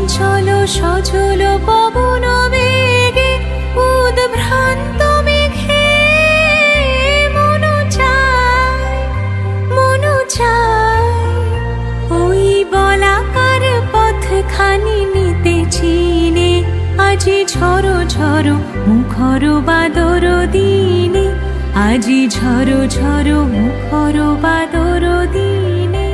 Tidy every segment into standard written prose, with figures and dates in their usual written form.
চঞ্চল সজল পবন বেগে উদ্ভ্রান্ত মেঘে মন চায় ওই বলাকার পথখানি নিতে চিনে আজি ঝড়ো ঝড়ো মুখর বাদর দিনে আজি ঝড়ো ঝড়ো মুখর বাদর দিনে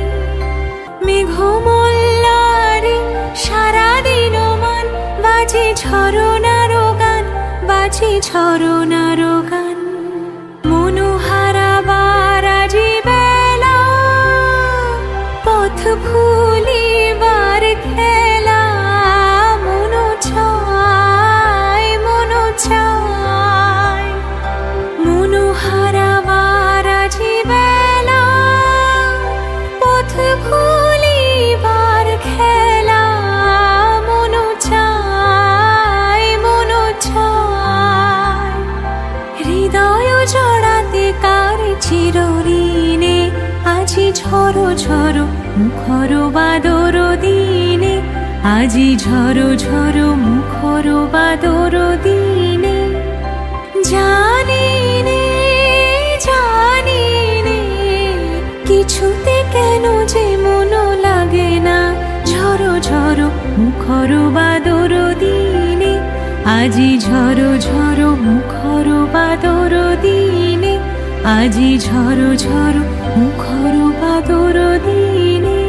মেঘমল্লারে সারাদিন মান বাজে ঝরনার গান বাজে ঝরনার গান মনোহারাবার আজি বেলা পথ ভুলিবার খেলা মন চায় মনোহারাবার আজি বেলা পথ ভুলিবার খেলা মন চায় হৃদয় জড়াতে কার চিরঋণে আজি ঝড়ো ঝড়ো মুখর বাদর দিনে আজি ঝড়ো ঝড়ো মুখর বাদর দিনে জানি নে কিছুতে কেন যে মন লাগে না ঝড়ো ঝড়ো মুখর বাদর দিনে আজি ঝড়ো ঝড়ো মুখর বাদর দিনে আজি ঝড়ো ঝড়ো মুখর বাদর দিনে।